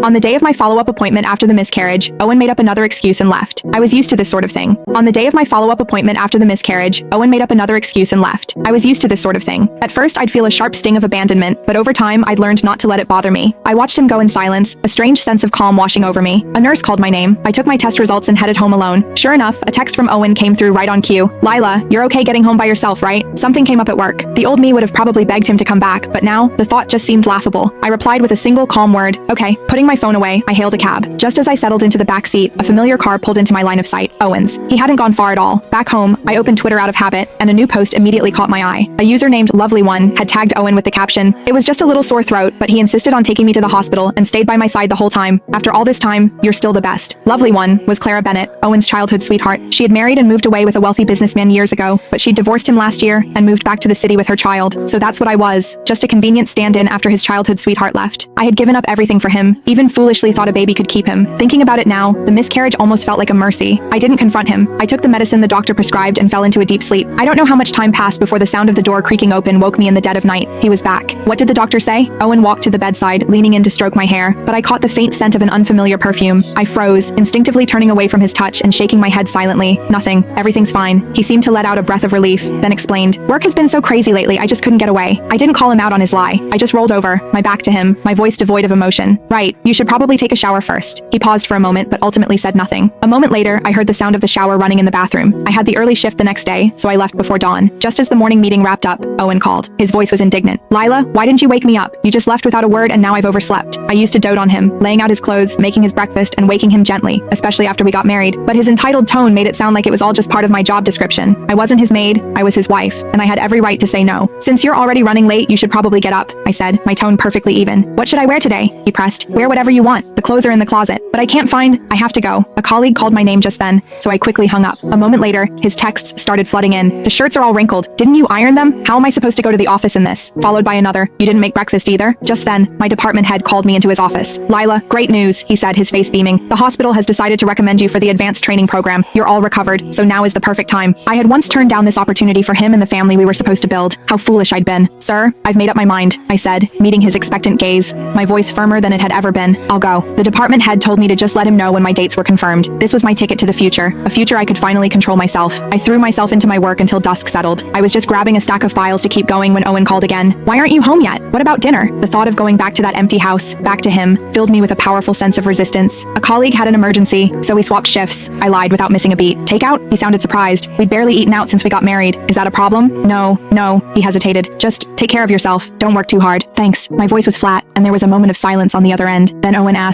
On the day of my follow-up appointment after the miscarriage, Owen made up another excuse and left. I was used to this sort of thing. On the day of my follow-up appointment after the miscarriage, Owen made up another excuse and left. I was used to this sort of thing. At first, I'd feel a sharp sting of abandonment, but over time, I'd learned not to let it bother me. I watched him go in silence, a strange sense of calm washing over me. A nurse called my name. I took my test results and headed home alone. Sure enough, a text from Owen came through right on cue. Lila, you're okay getting home by yourself, right? Something came up at work. The old me would have probably begged him to come back, but now, the thought just seemed laughable. I replied with a single calm word, okay. Putting my phone away, I hailed a cab. Just as I settled into the back seat, a familiar car pulled into my line of sight, Owen's. He hadn't gone far at all. Back home, I opened Twitter out of habit, and a new post immediately caught my eye. A user named Lovely1 had tagged Owen with the caption, "It was just a little sore throat, but he insisted on taking me to the hospital and stayed by my side the whole time. After all this time, you're still the best." Lovely1 was Clara Bennett, Owen's childhood sweetheart. She had married and moved away with a wealthy businessman years ago, but she'd divorced him last year and moved back to the city with her child. So that's what I was, just a convenient stand-in after his childhood sweetheart left. I had given up everything for him, even foolishly thought a baby could keep him. Thinking about it now, the miscarriage almost felt like a mercy. I didn't confront him. I took the medicine the doctor prescribed and fell into a deep sleep. I don't know how much time passed before the sound of the door creaking open woke me in the dead of night. He was back. What did the doctor say? Owen walked to the bedside, leaning in to stroke my hair, but I caught the faint scent of an unfamiliar perfume. I froze, instinctively turning away from his touch and shaking my head silently. Nothing. Everything's fine. He seemed to let out a breath of relief, then explained, "Work has been so crazy lately, I just couldn't get away." I didn't call him out on his lie. I just rolled over, my back to him, my voice devoid of emotion. "Right, you should probably take a shower first." He paused for a moment, but ultimately said nothing. A moment later, I heard the sound of the shower running in the bathroom. I had the early shift the next day, so I left before dawn. Just as the morning meeting wrapped up, Owen called. His voice was indignant. "Lila, why didn't you wake me up? You just left without a word and now I've overslept." I used to dote on him, laying out his clothes, making his breakfast, and waking him gently, especially after we got married. But his entitled tone made it sound like it was all just part of my job description. I wasn't his maid, I was his wife, and I had every right to say no. "Since you're already running late, you should probably get up," I said, my tone perfectly even. "What should I wear today?" He pressed. "Wear whatever you want. The clothes are in the closet." "But I can't find—" "I have to go." A colleague called my name just then, so I quickly hung up. A moment later, his texts started flooding in. "The shirts are all wrinkled. Didn't you iron them? How am I supposed to go to the office in this?" Followed by another, "You didn't make breakfast either?" Just then, my department head called me into his office. "Lila, great news," he said, his face beaming. "The hospital has decided to recommend you for the advanced training program. You're all recovered, so now is the perfect time." I had once turned down this opportunity for him and the family we were supposed to build. How foolish I'd been. "Sir, I've made up my mind," I said, meeting his expectant gaze, my voice firmer than it had ever been. "I'll go." The department head told me to just let him know when my dates were confirmed. This was my ticket to the future, a future I could finally control myself. I threw myself into my work until dusk settled. I was just grabbing a stack of files to keep going when Owen called again. "Why aren't you home yet? What about dinner?" The thought of going back to that empty house, back to him, filled me with a powerful sense of resistance. A colleague had an emergency, so we swapped shifts. I lied without missing a beat. "Takeout?" He sounded surprised. "We'd barely eaten out since we got married. Is that a problem?" No, he hesitated. "Just take care of yourself. Don't work too hard." "Thanks." My voice was flat, and there was a moment of silence on the other end. Then Owen asked,